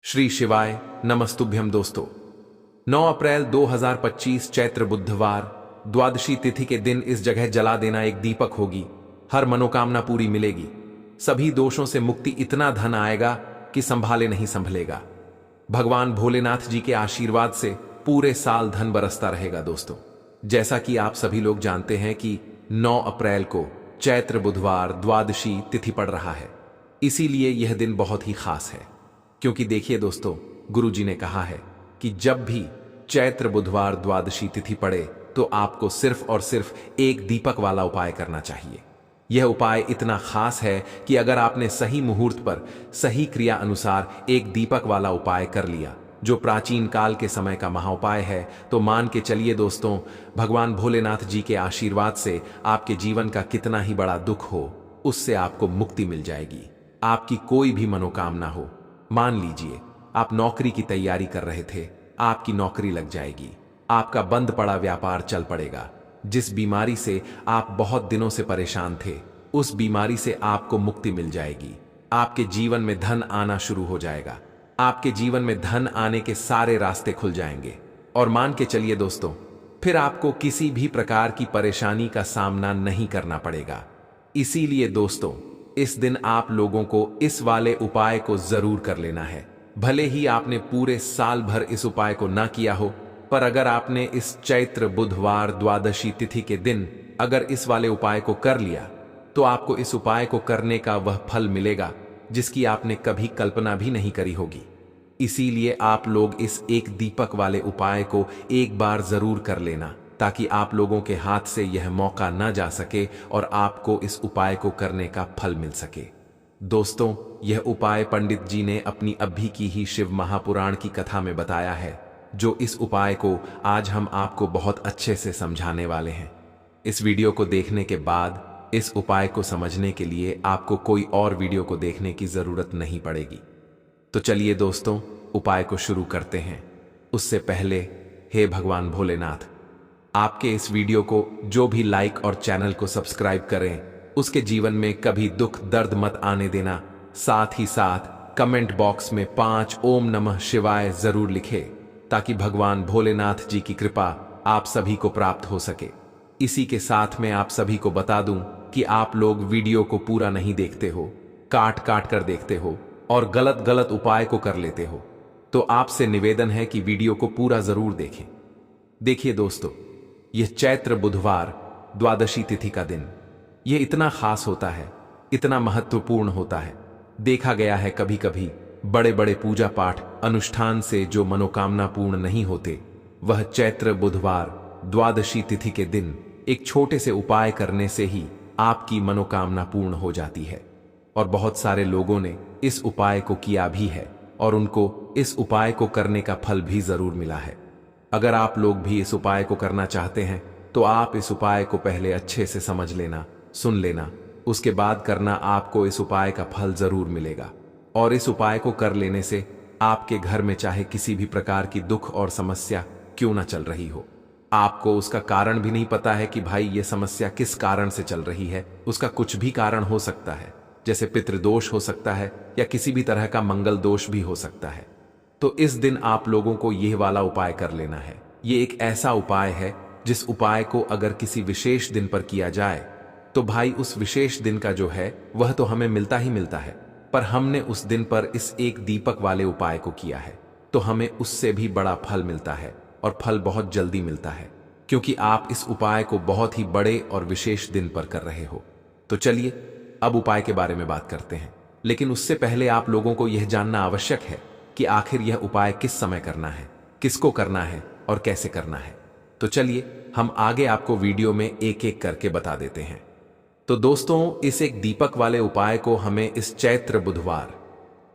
श्री शिवाय नमस्तुभ्यम दोस्तों। 9 अप्रैल 2025 चैत्र बुधवार द्वादशी तिथि के दिन इस जगह जला देना एक दीपक होगी। हर मनोकामना पूरी मिलेगी। सभी दोषों से मुक्ति, इतना धन आएगा कि संभाले नहीं संभलेगा। भगवान भोलेनाथ जी के आशीर्वाद से पूरे साल धन बरसता रहेगा। दोस्तों, जैसा कि आप सभी लोग जानते हैं कि 9 अप्रैल को चैत्र बुधवार द्वादशी तिथि पड़ रहा है, इसीलिए यह दिन बहुत ही खास है। क्योंकि देखिए दोस्तों, गुरुजी ने कहा है कि जब भी चैत्र बुधवार द्वादशी तिथि पड़े तो आपको सिर्फ और सिर्फ एक दीपक वाला उपाय करना चाहिए। यह उपाय इतना खास है कि अगर आपने सही मुहूर्त पर सही क्रिया अनुसार एक दीपक वाला उपाय कर लिया, जो प्राचीन काल के समय का महाउपाय है, तो मान के चलिए दोस्तों, भगवान भोलेनाथ जी के आशीर्वाद से आपके जीवन का कितना ही बड़ा दुख हो, उससे आपको मुक्ति मिल जाएगी। आपकी कोई भी मनोकामना हो, मान लीजिए आप नौकरी की तैयारी कर रहे थे, आपकी नौकरी लग जाएगी। आपका बंद पड़ा व्यापार चल पड़ेगा। जिस बीमारी से आप बहुत दिनों से परेशान थे, उस बीमारी से आपको मुक्ति मिल जाएगी। आपके जीवन में धन आना शुरू हो जाएगा। आपके जीवन में धन आने के सारे रास्ते खुल जाएंगे। और मान के चलिए दोस्तों, फिर आपको किसी भी प्रकार की परेशानी का सामना नहीं करना पड़ेगा। इसीलिए दोस्तों, इस दिन आप लोगों को इस वाले उपाय को जरूर कर लेना है। भले ही आपने पूरे साल भर इस उपाय को ना किया हो, पर अगर आपने इस चैत्र बुधवार द्वादशी तिथि के दिन अगर इस वाले उपाय को कर लिया, तो आपको इस उपाय को करने का वह फल मिलेगा जिसकी आपने कभी कल्पना भी नहीं करी होगी। इसीलिए आप लोग इस एक दीपक वाले उपाय को एक बार जरूर कर लेना, ताकि आप लोगों के हाथ से यह मौका ना जा सके और आपको इस उपाय को करने का फल मिल सके। दोस्तों, यह उपाय पंडित जी ने अपनी अभी की ही शिव महापुराण की कथा में बताया है, जो इस उपाय को आज हम आपको बहुत अच्छे से समझाने वाले हैं। इस वीडियो को देखने के बाद इस उपाय को समझने के लिए आपको कोई और वीडियो को देखने की जरूरत नहीं पड़ेगी। तो चलिए दोस्तों, उपाय को शुरू करते हैं। उससे पहले, हे भगवान भोलेनाथ, आपके इस वीडियो को जो भी लाइक और चैनल को सब्सक्राइब करें, उसके जीवन में कभी दुख दर्द मत आने देना। साथ ही साथ कमेंट बॉक्स में 5 ओम नमः शिवाय जरूर लिखे, ताकि भगवान भोलेनाथ जी की कृपा आप सभी को प्राप्त हो सके। इसी के साथ में आप सभी को बता दूं कि आप लोग वीडियो को पूरा नहीं देखते हो, काट काट कर देखते हो और गलत गलत उपाय को कर लेते हो। तो आपसे निवेदन है कि वीडियो को पूरा जरूर देखें। देखिए दोस्तों, यह चैत्र बुधवार द्वादशी तिथि का दिन, यह इतना खास होता है, इतना महत्वपूर्ण होता है। देखा गया है कभी कभी बड़े बड़े पूजा पाठ अनुष्ठान से जो मनोकामना पूर्ण नहीं होते, वह चैत्र बुधवार द्वादशी तिथि के दिन एक छोटे से उपाय करने से ही आपकी मनोकामना पूर्ण हो जाती है। और बहुत सारे लोगों ने इस उपाय को किया भी है और उनको इस उपाय को करने का फल भी जरूर मिला है। अगर आप लोग भी इस उपाय को करना चाहते हैं, तो आप इस उपाय को पहले अच्छे से समझ लेना, सुन लेना, उसके बाद करना। आपको इस उपाय का फल जरूर मिलेगा। और इस उपाय को कर लेने से आपके घर में चाहे किसी भी प्रकार की दुख और समस्या क्यों ना चल रही हो, आपको उसका कारण भी नहीं पता है कि भाई ये समस्या किस कारण से चल रही है। उसका कुछ भी कारण हो सकता है, जैसे पितृदोष हो सकता है या किसी भी तरह का मंगल दोष भी हो सकता है। तो इस दिन आप लोगों को यह वाला उपाय कर लेना है। ये एक ऐसा उपाय है जिस उपाय को अगर किसी विशेष दिन पर किया जाए, तो भाई उस विशेष दिन का जो है वह तो हमें मिलता ही मिलता है, पर हमने उस दिन पर इस एक दीपक वाले उपाय को किया है, तो हमें उससे भी बड़ा फल मिलता है और फल बहुत जल्दी मिलता है, क्योंकि आप इस उपाय को बहुत ही बड़े और विशेष दिन पर कर रहे हो। तो चलिए अब उपाय के बारे में बात करते हैं। लेकिन उससे पहले आप लोगों को यह जानना आवश्यक है कि आखिर यह उपाय किस समय करना है, किसको करना है और कैसे करना है। तो चलिए हम आगे आपको वीडियो में एक एक करके बता देते हैं। तो दोस्तों, इस एक दीपक वाले उपाय को हमें इस चैत्र बुधवार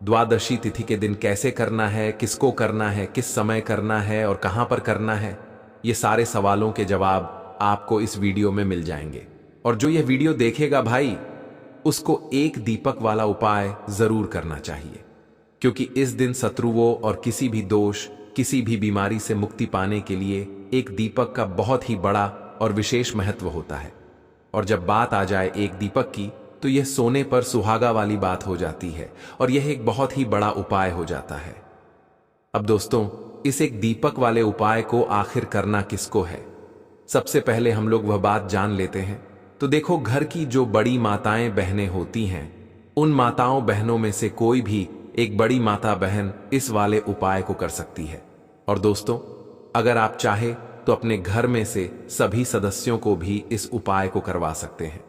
द्वादशी तिथि के दिन कैसे करना है, किसको करना है, किस समय करना है और कहां पर करना है, ये सारे सवालों के जवाब आपको इस वीडियो में मिल जाएंगे। और जो यह वीडियो देखेगा भाई, उसको एक दीपक वाला उपाय जरूर करना चाहिए, क्योंकि इस दिन शत्रुओं और किसी भी दोष, किसी भी बीमारी से मुक्ति पाने के लिए एक दीपक का बहुत ही बड़ा और विशेष महत्व होता है। और जब बात आ जाए एक दीपक की, तो यह सोने पर सुहागा वाली बात हो जाती है और यह एक बहुत ही बड़ा उपाय हो जाता है। अब दोस्तों, इस एक दीपक वाले उपाय को आखिर करना किसको है? सबसे पहले हम लोग वह बात जान लेते हैं। तो देखो, घर की जो बड़ी माताएं बहनें होती हैं, उन माताओं बहनों में से कोई भी एक बड़ी माता बहन इस वाले उपाय को कर सकती है। और दोस्तों, अगर आप चाहे तो अपने घर में से सभी सदस्यों को भी इस उपाय को करवा सकते हैं।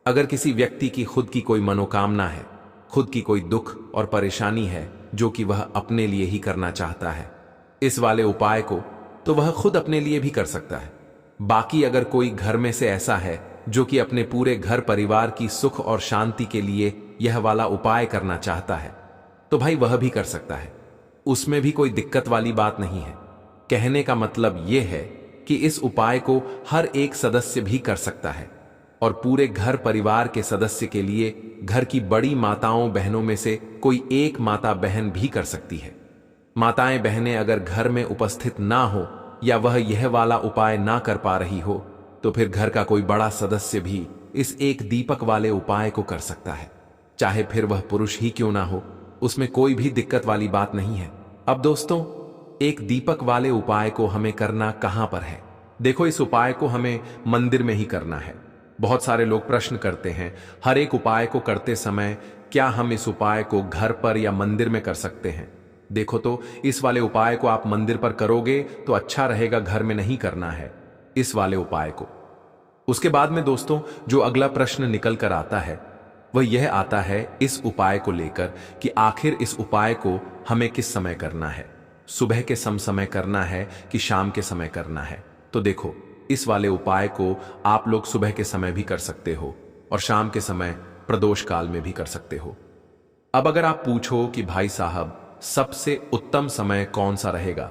अगर किसी व्यक्ति की खुद की कोई मनोकामना है, खुद की कोई दुख और परेशानी है जो कि वह अपने लिए ही करना चाहता है, इस वाले उपाय को तो वह खुद अपने लिए भी कर सकता है। बाकी अगर कोई घर में से ऐसा है जो कि अपने पूरे घर परिवार की सुख और शांति के लिए यह वाला उपाय करना चाहता है, तो भाई वह भी कर सकता है। उसमें भी कोई दिक्कत वाली बात नहीं है। कहने का मतलब यह है कि इस उपाय को हर एक सदस्य भी कर सकता है और पूरे घर परिवार के सदस्य के लिए घर की बड़ी माताओं बहनों में से कोई एक माता बहन भी कर सकती है। माताएं बहनें अगर घर में उपस्थित ना हो या वह यह वाला उपाय ना कर पा रही हो, तो फिर घर का कोई बड़ा सदस्य भी इस एक दीपक वाले उपाय को कर सकता है, चाहे फिर वह पुरुष ही क्यों ना हो। उसमें कोई भी दिक्कत वाली बात नहीं है। अब दोस्तों, एक दीपक वाले उपाय को हमें करना कहां पर है? देखो, इस उपाय को हमें मंदिर में ही करना है। बहुत सारे लोग प्रश्न करते हैं, हर एक उपाय को करते समय क्या हम इस उपाय को घर पर या मंदिर में कर सकते हैं? देखो, तो इस वाले उपाय को आप मंदिर पर करोगे तो अच्छा रहेगा, घर में नहीं करना है इस वाले उपाय को। उसके बाद में दोस्तों, जो अगला प्रश्न निकल कर आता है वह यह आता है इस उपाय को लेकर कि आखिर इस उपाय को हमें किस समय करना है? सुबह के समय करना है कि शाम के समय करना है? तो देखो, इस वाले उपाय को आप लोग सुबह के समय भी कर सकते हो और शाम के समय प्रदोष काल में भी कर सकते हो। अब अगर आप पूछो कि भाई साहब, सबसे उत्तम समय कौन सा रहेगा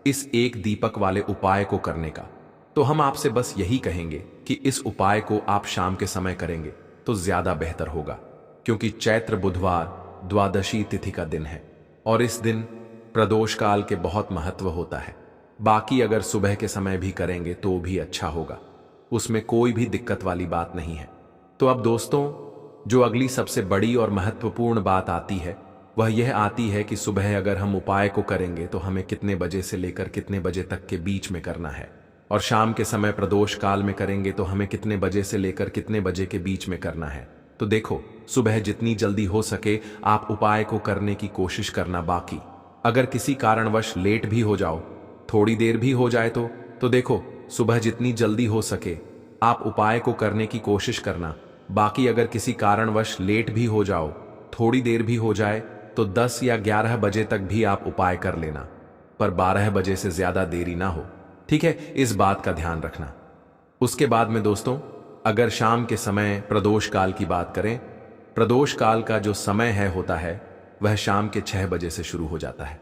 इस एक दीपक वाले उपाय को करने का, तो हम आपसे बस यही कहेंगे कि इस उपाय को आप शाम के समय करेंगे तो ज्यादा बेहतर होगा, क्योंकि चैत्र बुधवार द्वादशी तिथि का दिन है और इस दिन प्रदोष काल के बहुत महत्व होता है। बाकी अगर सुबह के समय भी करेंगे तो भी अच्छा होगा, उसमें कोई भी दिक्कत वाली बात नहीं है। तो अब दोस्तों, जो अगली सबसे बड़ी और महत्वपूर्ण बात आती है वह यह आती है कि सुबह अगर हम उपाय को करेंगे तो हमें कितने बजे से लेकर कितने बजे तक के बीच में करना है, और शाम के समय प्रदोष काल में करेंगे तो हमें कितने बजे से लेकर कितने बजे के बीच में करना है। तो देखो, सुबह जितनी जल्दी हो सके आप उपाय को करने की कोशिश करना। बाकी अगर किसी कारणवश लेट भी हो जाओ, थोड़ी देर भी हो जाए तो देखो, सुबह जितनी जल्दी हो सके आप उपाय को करने की कोशिश करना। बाकी अगर किसी कारणवश लेट भी हो जाओ, थोड़ी देर भी हो जाए, तो 10 या 11 बजे तक भी आप उपाय कर लेना, पर 12 बजे से ज्यादा देरी ना हो, ठीक है? इस बात का ध्यान रखना। उसके बाद में दोस्तों, अगर शाम के समय प्रदोष काल की बात करें, प्रदोष काल का जो समय होता है वह शाम के 6 बजे से शुरू हो जाता है।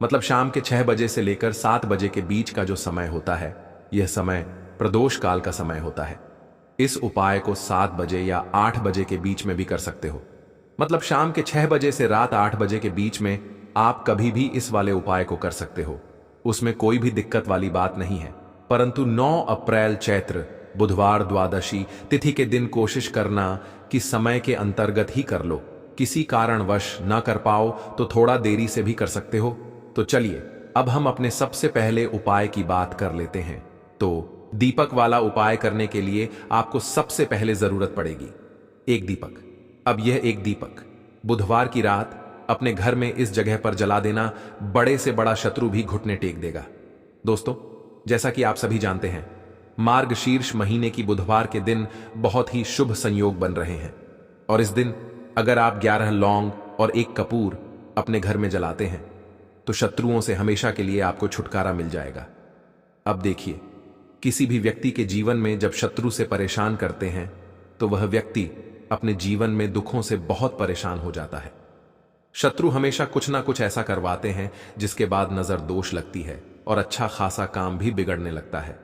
मतलब शाम के 6 बजे से लेकर 7 बजे के बीच का जो समय होता है, यह समय प्रदोष काल का समय होता है। इस उपाय को 7 बजे या 8 बजे के बीच में भी कर सकते हो। मतलब शाम के 6 बजे से रात 8 बजे के बीच में आप कभी भी इस वाले उपाय को कर सकते हो, उसमें कोई भी दिक्कत वाली बात नहीं है। परंतु 9 अप्रैल चैत्र बुधवार द्वादशी तिथि के दिन कोशिश करना कि समय के अंतर्गत ही कर लो। किसी कारणवश ना कर पाओ तो थोड़ा देरी से भी कर सकते हो। तो चलिए, अब हम अपने सबसे पहले उपाय की बात कर लेते हैं। तो दीपक वाला उपाय करने के लिए आपको सबसे पहले जरूरत पड़ेगी एक दीपक। अब यह एक दीपक बुधवार की रात अपने घर में इस जगह पर जला देना, बड़े से बड़ा शत्रु भी घुटने टेक देगा। दोस्तों, जैसा कि आप सभी जानते हैं, मार्गशीर्ष महीने की बुधवार के दिन बहुत ही शुभ संयोग बन रहे हैं और इस दिन अगर आप 11 लौंग और 1 कपूर अपने घर में जलाते हैं तो शत्रुओं से हमेशा के लिए आपको छुटकारा मिल जाएगा। अब देखिए, किसी भी व्यक्ति के जीवन में जब शत्रु से परेशान करते हैं तो वह व्यक्ति अपने जीवन में दुखों से बहुत परेशान हो जाता है। शत्रु हमेशा कुछ ना कुछ ऐसा करवाते हैं जिसके बाद नजर दोष लगती है और अच्छा खासा काम भी बिगड़ने लगता है।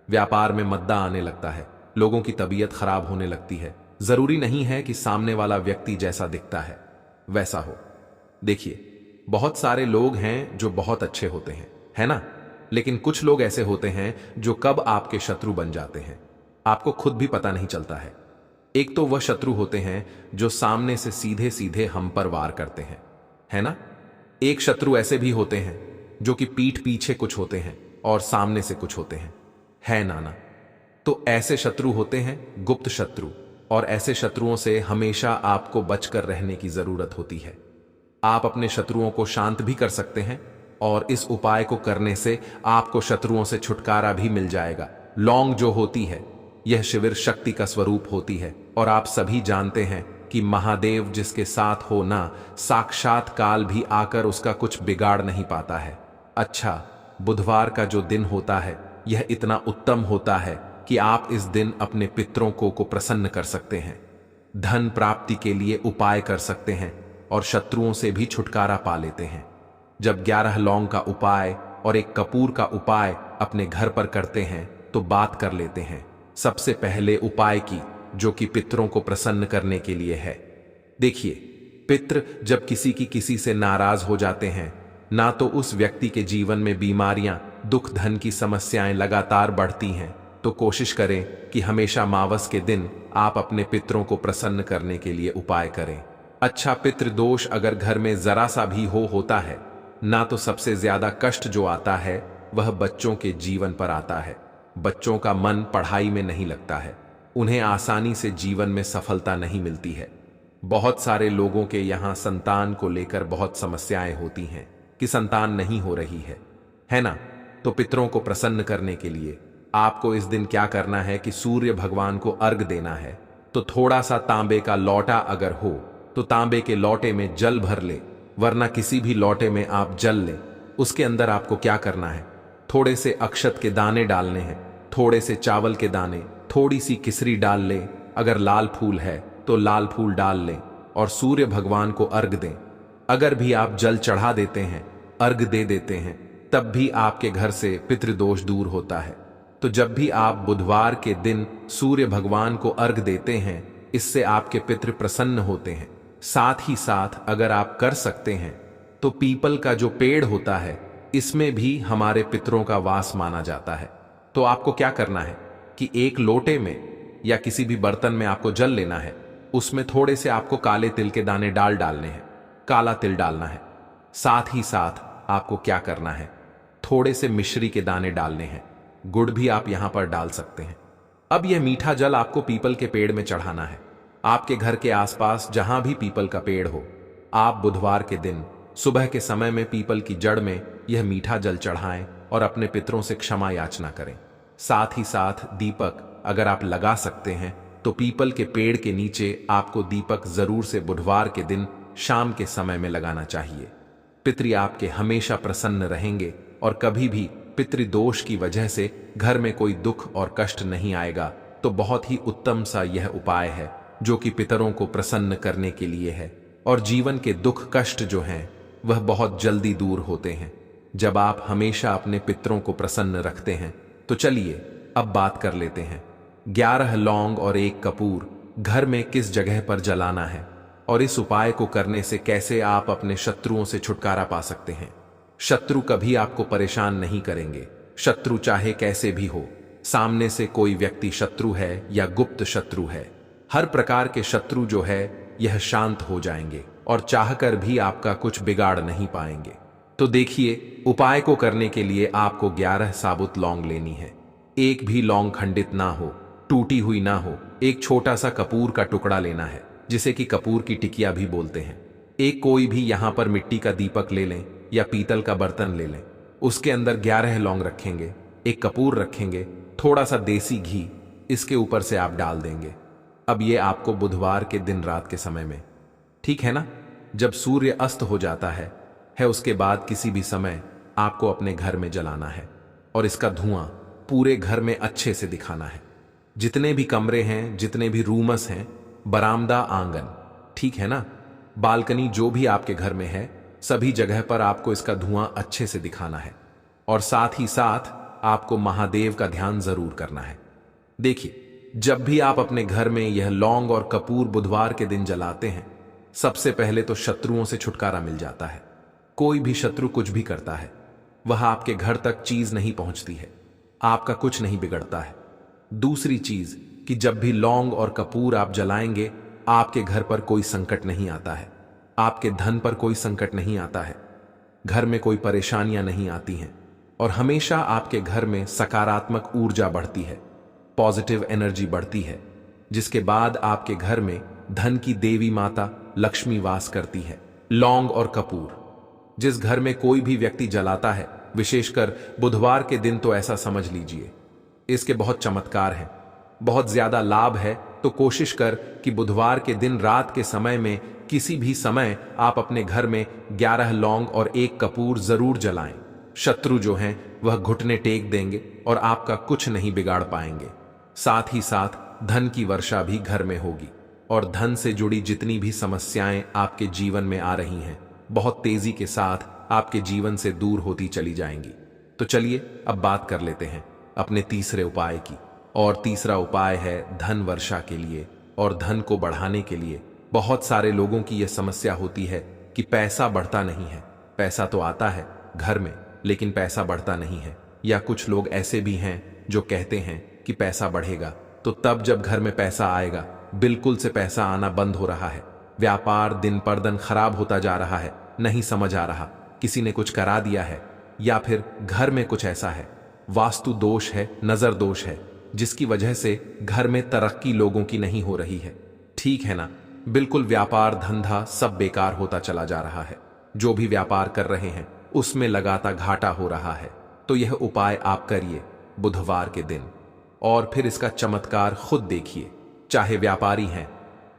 व्यापार में मद्दा आने लगता है, लोगों की तबीयत खराब होने लगती है। जरूरी नहीं है कि सामने वाला व्यक्ति जैसा दिखता है वैसा हो। देखिए, बहुत सारे लोग हैं जो बहुत अच्छे होते हैं, है ना? लेकिन कुछ लोग ऐसे होते हैं जो कब आपके शत्रु बन जाते हैं आपको खुद भी पता नहीं चलता है। एक तो वह शत्रु होते हैं जो सामने से सीधे सीधे हम पर वार करते हैं, है ना? एक शत्रु ऐसे भी होते हैं जो कि पीठ पीछे कुछ होते हैं और सामने से कुछ होते हैं, है नाना? तो ऐसे शत्रु होते हैं गुप्त शत्रु, और ऐसे शत्रुओं से हमेशा आपको बचकर रहने की जरूरत होती है। आप अपने शत्रुओं को शांत भी कर सकते हैं, और इस उपाय को करने से आपको शत्रुओं से छुटकारा भी मिल जाएगा। लौंग जो होती है, यह शिविर शक्ति का स्वरूप होती है, और आप सभी जानते हैं कि महादेव जिसके साथ हो ना, साक्षात काल भी आकर उसका कुछ बिगाड़ नहीं पाता है। अच्छा, बुधवार का जो दिन होता है यह इतना उत्तम होता है कि आप इस दिन अपने पितरों को प्रसन्न कर सकते हैं, धन प्राप्ति के लिए उपाय कर सकते हैं, और शत्रुओं से भी छुटकारा पा लेते हैं। जब 11 लौंग का उपाय और 1 कपूर का उपाय अपने घर पर करते हैं तो बात कर लेते हैं सबसे पहले उपाय की, जो कि पितरों को प्रसन्न करने के लिए है। देखिए, पितृ जब किसी से नाराज हो जाते हैं ना, तो उस व्यक्ति के जीवन में बीमारियां, दुख, धन की समस्याएं लगातार बढ़ती हैं। तो कोशिश करें कि हमेशा मावस के दिन आप अपने पितरों को प्रसन्न करने के लिए उपाय करें। अच्छा, पितृ दोष अगर घर में जरा सा भी होता है ना, तो सबसे ज्यादा कष्ट जो आता है वह बच्चों के जीवन पर आता है। बच्चों का मन पढ़ाई में नहीं लगता है, उन्हें आसानी से जीवन में सफलता नहीं मिलती है। बहुत सारे लोगों के यहाँ संतान को लेकर बहुत समस्याएं होती हैं कि संतान नहीं हो रही है ना? तो पितरों को प्रसन्न करने के लिए आपको इस दिन क्या करना है कि सूर्य भगवान को अर्घ देना है। तो थोड़ा सा तांबे का लौटा अगर हो तो तांबे के लौटे में जल भर ले, वरना किसी भी लौटे में आप जल ले। उसके अंदर आपको क्या करना है, थोड़े से अक्षत के दाने डालने हैं, थोड़े से चावल के दाने, थोड़ी सी किसरी डाल ले, अगर लाल फूल है तो लाल फूल डाल लें, और सूर्य भगवान को अर्घ दें। अगर भी आप जल चढ़ा देते हैं, अर्घ दे देते हैं, तब भी आपके घर से पितृदोष दूर होता है। तो जब भी आप बुधवार के दिन सूर्य भगवान को अर्घ देते हैं, इससे आपके पितृ प्रसन्न होते हैं। साथ ही साथ अगर आप कर सकते हैं तो पीपल का जो पेड़ होता है, इसमें भी हमारे पितरों का वास माना जाता है। तो आपको क्या करना है कि एक लोटे में या किसी भी बर्तन में आपको जल लेना है, उसमें थोड़े से आपको काले तिल के दाने डालने हैं, काला तिल डालना है। साथ ही साथ आपको क्या करना है, थोड़े से मिश्री के दाने डालने हैं, गुड़ भी आप यहां पर डाल सकते हैं। अब यह मीठा जल आपको पीपल के पेड़ में चढ़ाना है। आपके घर के आसपास जहां भी पीपल का पेड़ हो, आप बुधवार के दिन सुबह के समय में पीपल की जड़ में यह मीठा जल चढ़ाएं और अपने पितरों से क्षमा याचना करें। साथ ही साथ दीपक अगर आप लगा सकते हैं तो पीपल के पेड़ के नीचे आपको दीपक जरूर से बुधवार के दिन शाम के समय में लगाना चाहिए। पितृ आपके हमेशा प्रसन्न रहेंगे और कभी भी पितृदोष की वजह से घर में कोई दुख और कष्ट नहीं आएगा। तो बहुत ही उत्तम सा यह उपाय है जो कि पितरों को प्रसन्न करने के लिए है, और जीवन के दुख कष्ट जो हैं वह बहुत जल्दी दूर होते हैं जब आप हमेशा अपने पितरों को प्रसन्न रखते हैं। तो चलिए अब बात कर लेते हैं 11 लौंग और 1 कपूर घर में किस जगह पर जलाना है, और इस उपाय को करने से कैसे आप अपने शत्रुओं से छुटकारा पा सकते हैं। शत्रु कभी आपको परेशान नहीं करेंगे, शत्रु चाहे कैसे भी हो, सामने से कोई व्यक्ति शत्रु है या गुप्त शत्रु है, हर प्रकार के शत्रु जो है यह शांत हो जाएंगे और चाहकर भी आपका कुछ बिगाड़ नहीं पाएंगे। तो देखिए, उपाय को करने के लिए आपको 11 साबुत लौंग लेनी है। एक भी लौंग खंडित ना हो, टूटी हुई ना हो। एक छोटा सा कपूर का टुकड़ा लेना है, जिसे कि कपूर की टिकिया भी बोलते हैं। एक कोई भी यहां पर मिट्टी का दीपक ले लें या पीतल का बर्तन ले लें, उसके अंदर 11 लौंग रखेंगे, एक कपूर रखेंगे, थोड़ा सा देसी घी इसके ऊपर से आप डाल देंगे। अब ये आपको बुधवार के दिन रात के समय में, ठीक है ना, जब सूर्य अस्त हो जाता है उसके बाद किसी भी समय आपको अपने घर में जलाना है, और इसका धुआं पूरे घर में अच्छे से दिखाना है। जितने भी कमरे हैं, जितने भी रूमस हैं, बरामदा, आंगन, ठीक है ना, बालकनी, जो भी आपके घर में है, सभी जगह पर आपको इसका धुआं अच्छे से दिखाना है। और साथ ही साथ आपको महादेव का ध्यान जरूर करना है। देखिए, जब भी आप अपने घर में यह लौंग और कपूर बुधवार के दिन जलाते हैं, सबसे पहले तो शत्रुओं से छुटकारा मिल जाता है। कोई भी शत्रु कुछ भी करता है, वह आपके घर तक चीज नहीं पहुंचती है, आपका कुछ नहीं बिगड़ता है। दूसरी चीज कि जब भी लौंग और कपूर आप जलाएंगे, आपके घर पर कोई संकट नहीं आता है, आपके धन पर कोई संकट नहीं आता है। घर में कोई परेशानियां नहीं आती हैं और हमेशा आपके घर में सकारात्मक ऊर्जा बढ़ती है, पॉजिटिव एनर्जी बढ़ती है, जिसके बाद आपके घर में धन की देवी माता लक्ष्मी वास करती है। लौंग और कपूर जिस घर में कोई भी व्यक्ति जलाता है, विशेषकर बुधवार के दिन, तो ऐसा समझ लीजिए इसके बहुत चमत्कार हैं, बहुत ज्यादा लाभ है। तो कोशिश कर कि बुधवार के दिन रात के समय में किसी भी समय आप अपने घर में 11 लौंग और 1 कपूर जरूर जलाएं। शत्रु जो हैं वह घुटने टेक देंगे और आपका कुछ नहीं बिगाड़ पाएंगे। साथ ही साथ धन की वर्षा भी घर में होगी और धन से जुड़ी जितनी भी समस्याएं आपके जीवन में आ रही हैं, बहुत तेजी के साथ आपके जीवन से दूर होती चली जाएंगी। तो चलिए अब बात कर लेते हैं अपने तीसरे उपाय की। और तीसरा उपाय है धन वर्षा के लिए और धन को बढ़ाने के लिए। बहुत सारे लोगों की यह समस्या होती है कि पैसा बढ़ता नहीं है। पैसा तो आता है घर में, लेकिन पैसा बढ़ता नहीं है। या कुछ लोग ऐसे भी हैं जो कहते हैं कि पैसा बढ़ेगा, तो तब जब घर में पैसा आएगा, बिल्कुल से पैसा आना बंद हो रहा है। व्यापार दिन पर दिन खराब होता जा रहा है, नहीं समझ आ रहा, किसी ने कुछ करा दिया है या फिर घर में कुछ ऐसा है, वास्तु दोष है, नजर दोष है, जिसकी वजह से घर में तरक्की लोगों की नहीं हो रही है। ठीक है ना? बिल्कुल व्यापार धंधा सब बेकार होता चला जा रहा है। जो भी व्यापार कर रहे हैं उसमें लगातार घाटा हो रहा है। तो यह उपाय आप करिए बुधवार के दिन और फिर इसका चमत्कार खुद देखिए। चाहे व्यापारी हैं,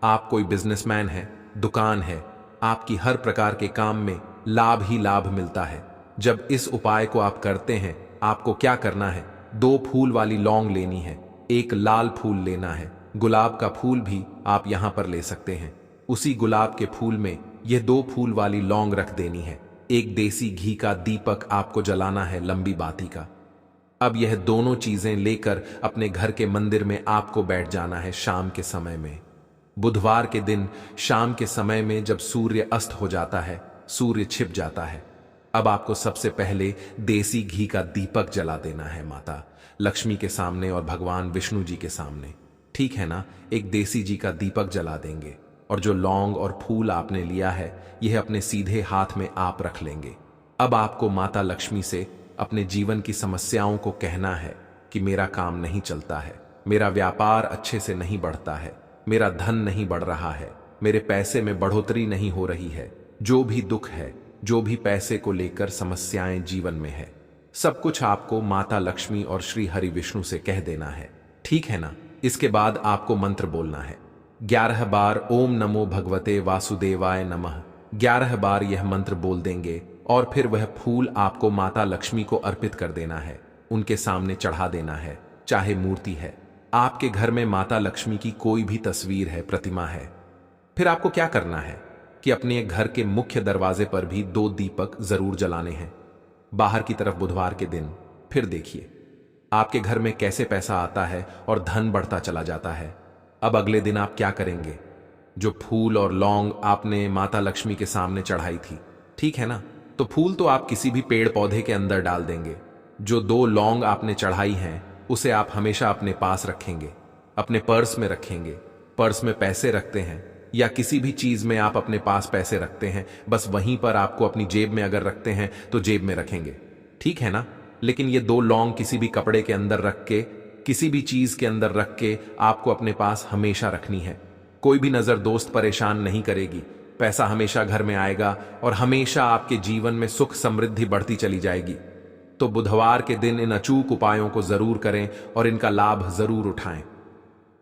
आप कोई बिजनेसमैन हैं, दुकान है, आपकी हर प्रकार के काम में लाभ ही लाभ मिलता है। जब इस उपाय को आप करते हैं, आपको क्या करना है, 2 फूल वाली लौंग लेनी है, 1 लाल फूल लेना है, गुलाब का फूल भी आप यहां पर ले सकते हैं। उसी गुलाब के फूल में यह 2 फूल वाली लौंग रख देनी है। 1 देसी घी का दीपक आपको जलाना है, लंबी बाती का। अब यह दोनों चीजें लेकर अपने घर के मंदिर में आपको बैठ जाना है शाम के समय में। बुधवार के दिन शाम के समय में जब सूर्य अस्त हो जाता है, सूर्य छिप जाता है, अब आपको सबसे पहले देसी घी का दीपक जला देना है माता लक्ष्मी के सामने और भगवान विष्णु जी के सामने। ठीक है ना? एक देसी घी का दीपक जला देंगे और जो लौंग और फूल आपने लिया है, यह अपने सीधे हाथ में आप रख लेंगे। अब आपको माता लक्ष्मी से अपने जीवन की समस्याओं को कहना है कि मेरा काम नहीं चलता है, मेरा व्यापार अच्छे से नहीं बढ़ता है, मेरा धन नहीं बढ़ रहा है, मेरे पैसे में बढ़ोतरी नहीं हो रही है। जो भी दुख है, जो भी पैसे को लेकर समस्याएं जीवन में है, सब कुछ आपको माता लक्ष्मी और श्री हरि विष्णु से कह देना है। ठीक है ना? इसके बाद आपको मंत्र बोलना है 11 बार, ओम नमो भगवते वासुदेवाय नमः। 11 बार यह मंत्र बोल देंगे और फिर वह फूल आपको माता लक्ष्मी को अर्पित कर देना है, उनके सामने चढ़ा देना है। चाहे मूर्ति है, आपके घर में माता लक्ष्मी की कोई भी तस्वीर है, प्रतिमा है, फिर आपको क्या करना है कि अपने घर के मुख्य दरवाजे पर भी 2 दीपक जरूर जलाने हैं बाहर की तरफ बुधवार के दिन। फिर देखिए आपके घर में कैसे पैसा आता है और धन बढ़ता चला जाता है। अब अगले दिन आप क्या करेंगे? जो फूल और लौंग आपने माता लक्ष्मी के सामने चढ़ाई थी, ठीक है ना, तो फूल तो आप किसी भी पेड़ पौधे के अंदर डाल देंगे। जो 2 लौंग आपने चढ़ाई हैं उसे आप हमेशा अपने पास रखेंगे, अपने पर्स में रखेंगे। पर्स में पैसे रखते हैं या किसी भी चीज में आप अपने पास पैसे रखते हैं, बस वहीं पर आपको अपनी जेब में अगर रखते हैं तो जेब में रखेंगे, ठीक है ना। लेकिन ये 2 लौंग किसी भी कपड़े के अंदर रख के, किसी भी चीज के अंदर रख के आपको अपने पास हमेशा रखनी है। कोई भी नजर दोस्त परेशान नहीं करेगी, पैसा हमेशा घर में आएगा और हमेशा आपके जीवन में सुख समृद्धि बढ़ती चली जाएगी। तो बुधवार के दिन इन अचूक उपायों को जरूर करें और इनका लाभ जरूर उठाएं।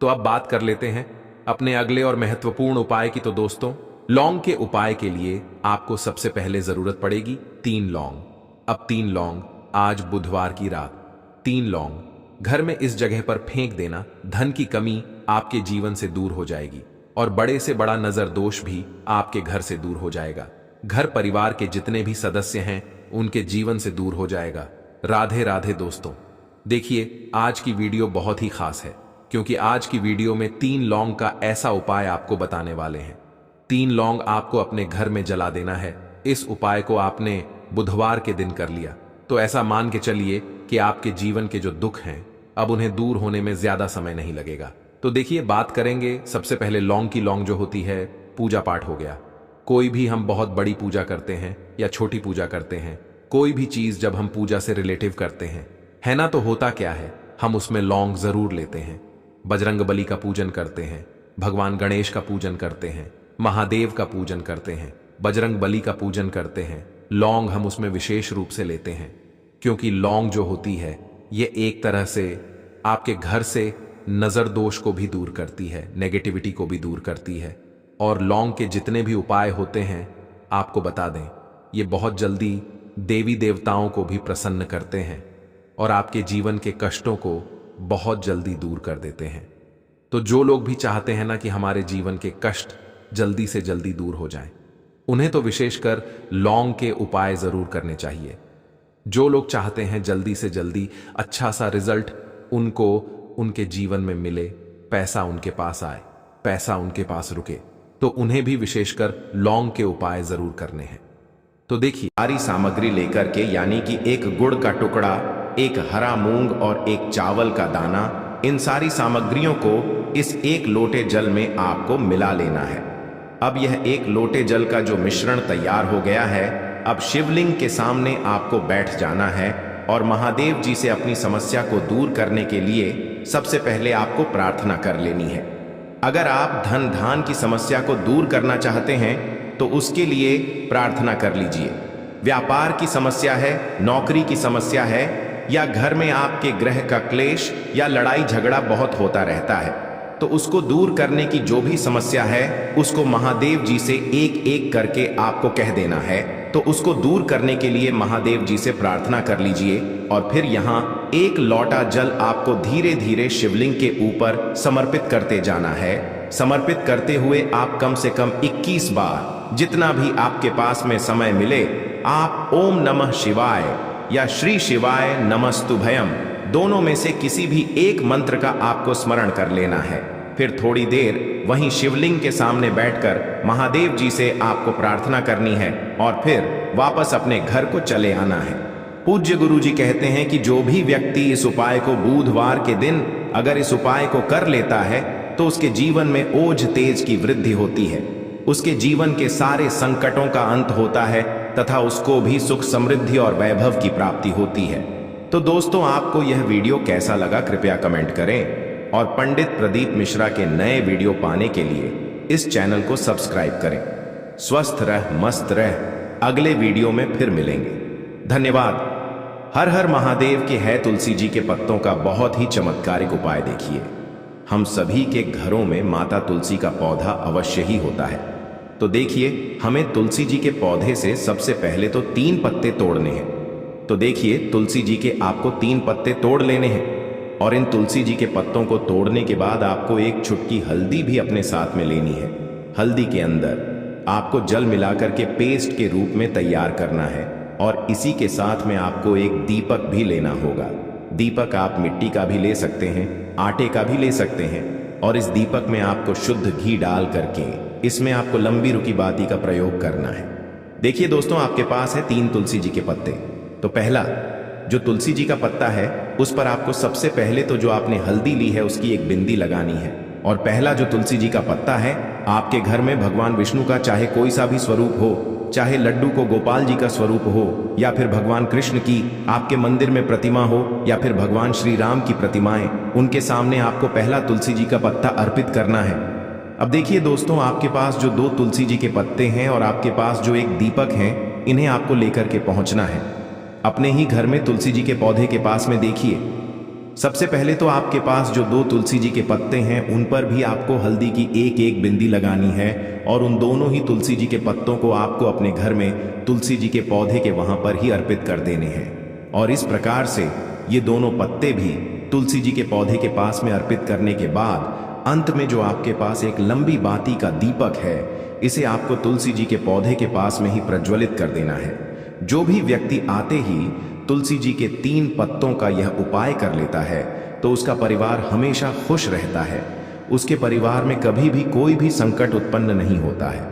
तो अब बात कर लेते हैं अपने अगले और महत्वपूर्ण उपाय की। तो दोस्तों, लौंग के उपाय के लिए आपको सबसे पहले जरूरत पड़ेगी 3 लौंग। अब 3 लौंग आज बुधवार की रात 3 लौंग घर में इस जगह पर फेंक देना। धन की कमी आपके जीवन से दूर हो जाएगी और बड़े से बड़ा नजर दोष भी आपके घर से दूर हो जाएगा। घर परिवार के जितने भी सदस्य हैं उनके जीवन से दूर हो जाएगा। राधे राधे दोस्तों। देखिए आज की वीडियो बहुत ही खास है क्योंकि आज की वीडियो में 3 लौंग का ऐसा उपाय आपको बताने वाले हैं। 3 लौंग आपको अपने घर में जला देना है। इस उपाय को आपने बुधवार के दिन कर लिया तो ऐसा मान के चलिए कि आपके जीवन के जो दुख हैं अब उन्हें दूर होने में ज्यादा समय नहीं लगेगा। तो देखिए बात करेंगे सबसे पहले लौंग की। लौंग जो होती है पूजा पाठ हो गया, कोई भी हम बहुत बड़ी पूजा करते हैं या छोटी पूजा करते हैं, कोई भी चीज जब हम पूजा से रिलेटिव करते हैं, है ना, तो होता क्या है, हम उसमें लौंग जरूर लेते हैं। बजरंग बली का पूजन करते हैं, भगवान गणेश का पूजन करते हैं, महादेव का पूजन करते हैं, बजरंग बली का पूजन करते हैं, लौंग हम उसमें विशेष रूप से लेते हैं, क्योंकि लौंग जो होती है ये एक तरह से आपके घर से नजर दोष को भी दूर करती है, नेगेटिविटी को भी दूर करती है। और लौंग के जितने भी उपाय होते हैं, आपको बता दें, ये बहुत जल्दी देवी देवताओं को भी प्रसन्न करते हैं और आपके जीवन के कष्टों को बहुत जल्दी दूर कर देते हैं। तो जो लोग भी चाहते हैं ना कि हमारे जीवन के कष्ट जल्दी से जल्दी दूर हो जाएं, उन्हें तो विशेषकर लौंग के उपाय जरूर करने चाहिए। जो लोग चाहते हैं जल्दी से जल्दी अच्छा सा रिजल्ट उनको उनके जीवन में मिले, पैसा उनके पास आए, पैसा उनके पास रुके, तो उन्हें भी विशेषकर लौंग के उपाय जरूर करने हैं। तो देखिए, सारी सामग्री लेकर के, यानी कि एक गुड़ का टुकड़ा, एक हरा मूंग और एक चावल का दाना, इन सारी सामग्रियों को इस एक लोटे जल में आपको मिला लेना है। अब यह एक लोटे जल का जो मिश्रण तैयार हो गया है, अब शिवलिंग के सामने आपको बैठ जाना है और महादेव जी से अपनी समस्या को दूर करने के लिए सबसे पहले आपको प्रार्थना कर लेनी है। अगर आप धन धान की समस्या को दूर करना चाहते हैं तो उसके लिए प्रार्थना कर लीजिए। व्यापार की समस्या है, नौकरी की समस्या है, या घर में आपके ग्रह का क्लेश या लड़ाई झगड़ा बहुत होता रहता है, तो उसको दूर करने की जो भी समस्या है उसको महादेव जी से एक एक करके आपको कह देना है। तो उसको दूर करने के लिए महादेव जी से प्रार्थना कर लीजिए और फिर यहाँ एक लोटा जल आपको धीरे धीरे शिवलिंग के ऊपर समर्पित करते जाना है। समर्पित करते हुए आप कम से कम 21 बार, जितना भी आपके पास में समय मिले, आप ओम नमः शिवाय या श्री शिवाय नमस्तुभयम दोनों में से किसी भी एक मंत्र का आपको स्मरण कर लेना है। फिर थोड़ी देर वहीं शिवलिंग के सामने बैठकर महादेव जी से आपको प्रार्थना करनी है और फिर वापस अपने घर को चले आना है। पूज्य गुरु जी कहते हैं कि जो भी व्यक्ति इस उपाय को बुधवार के दिन अगर इस उपाय को कर लेता है तो उसके जीवन में ओज तेज की वृद्धि होती है, उसके जीवन के सारे संकटों का अंत होता है तथा उसको भी सुख समृद्धि और वैभव की प्राप्ति होती है। तो दोस्तों, आपको यह वीडियो कैसा लगा कृपया कमेंट करें और पंडित प्रदीप मिश्रा के नए वीडियो पाने के लिए इस चैनल को सब्सक्राइब करें। स्वस्थ रह, मस्त रह, अगले वीडियो में फिर मिलेंगे। धन्यवाद। हर हर महादेव के है तुलसी जी के पत्तों का बहुत ही चमत्कारिक उपाय देखिए। हम सभी के घरों में माता तुलसी का पौधा अवश्य ही होता है। तो देखिए, हमें तुलसी जी के पौधे से सबसे पहले तो 3 पत्ते तोड़ने हैं। तो देखिए, तुलसी जी के आपको 3 पत्ते तोड़ लेने हैं और इन तुलसी जी के पत्तों को तोड़ने के बाद आपको एक चुटकी हल्दी भी अपने साथ में लेनी है। हल्दी के अंदर आपको जल मिलाकर के पेस्ट के रूप में तैयार करना है और इसी के साथ में आपको एक दीपक भी लेना होगा। दीपक आप मिट्टी का भी ले सकते हैं, आटे का भी ले सकते हैं और इस दीपक में आपको शुद्ध घी डाल करके इसमें आपको लंबी रुकी बाती का प्रयोग करना है। देखिए दोस्तों, आपके पास है 3 तुलसी जी के पत्ते। तो पहला जो तुलसी जी का पत्ता है उस पर आपको सबसे पहले तो जो आपने हल्दी ली है उसकी एक बिंदी लगानी है। और पहला जो तुलसी जी का पत्ता है, आपके घर में भगवान विष्णु का चाहे कोई सा भी स्वरूप हो, चाहे लड्डू को गोपाल जी का स्वरूप हो या फिर भगवान कृष्ण की आपके मंदिर में प्रतिमा हो या फिर भगवान श्री राम की प्रतिमाएं, उनके सामने आपको पहला तुलसी जी का पत्ता अर्पित करना है। अब देखिए दोस्तों, आपके पास जो 2 तुलसी जी के पत्ते हैं और आपके पास जो एक दीपक है, इन्हें आपको लेकर के पहुंचना है अपने ही घर में तुलसी जी के पौधे के पास में। देखिए, सबसे पहले तो आपके पास जो 2 तुलसी जी के पत्ते हैं उन पर भी आपको हल्दी की एक एक बिंदी लगानी है और उन दोनों ही तुलसी जी के पत्तों को आपको अपने घर में तुलसी जी के पौधे के वहां पर ही अर्पित कर देने हैं। और इस प्रकार से ये दोनों पत्ते भी तुलसी जी के पौधे के पास में अर्पित करने के बाद अंत में जो आपके पास एक लंबी बाती का दीपक है, इसे आपको तुलसी जी के पौधे के पास में ही प्रज्वलित कर देना है। जो भी व्यक्ति आते ही तुलसी जी के 3 पत्तों का यह उपाय कर लेता है तो उसका परिवार हमेशा खुश रहता है, उसके परिवार में कभी भी कोई भी संकट उत्पन्न नहीं होता है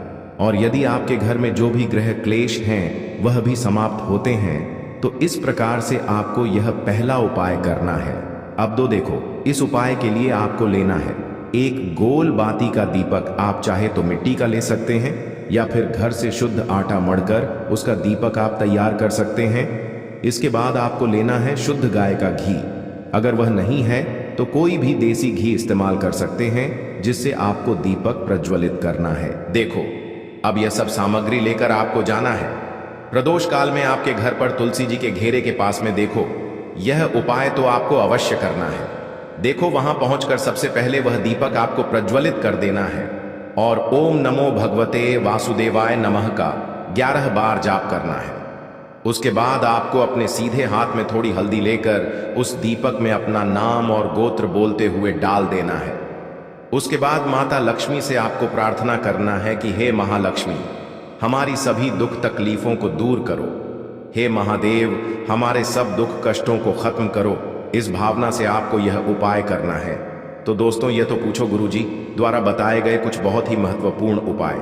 और यदि आपके घर में जो भी ग्रह क्लेश हैं वह भी समाप्त होते हैं। तो इस प्रकार से आपको यह पहला उपाय करना है। अब दो देखो, इस उपाय के लिए आपको लेना है एक गोल बाती का दीपक। आप चाहे तो मिट्टी का ले सकते हैं या फिर घर से शुद्ध आटा मढ़कर उसका दीपक आप तैयार कर सकते हैं। इसके बाद आपको लेना है शुद्ध गाय का घी। अगर वह नहीं है तो कोई भी देसी घी इस्तेमाल कर सकते हैं, जिससे आपको दीपक प्रज्वलित करना है। देखो, अब यह सब सामग्री लेकर आपको जाना है। प्रदोष काल में आपके घर पर तुलसी जी के घेरे के पास में देखो, यह उपाय तो आपको अवश्य करना है। देखो, वहां पहुंचकर सबसे पहले वह दीपक आपको प्रज्वलित कर देना है और ओम नमो भगवते वासुदेवाय नमः का 11 बार जाप करना है। उसके बाद आपको अपने सीधे हाथ में थोड़ी हल्दी लेकर उस दीपक में अपना नाम और गोत्र बोलते हुए डाल देना है। उसके बाद माता लक्ष्मी से आपको प्रार्थना करना है कि हे महालक्ष्मी, हमारी सभी दुख तकलीफों को दूर करो। हे महादेव, हमारे सब दुख कष्टों को खत्म करो। इस भावना से आपको यह उपाय करना है। तो दोस्तों, यह तो पूछो गुरुजी द्वारा बताए गए कुछ बहुत ही महत्वपूर्ण उपाय।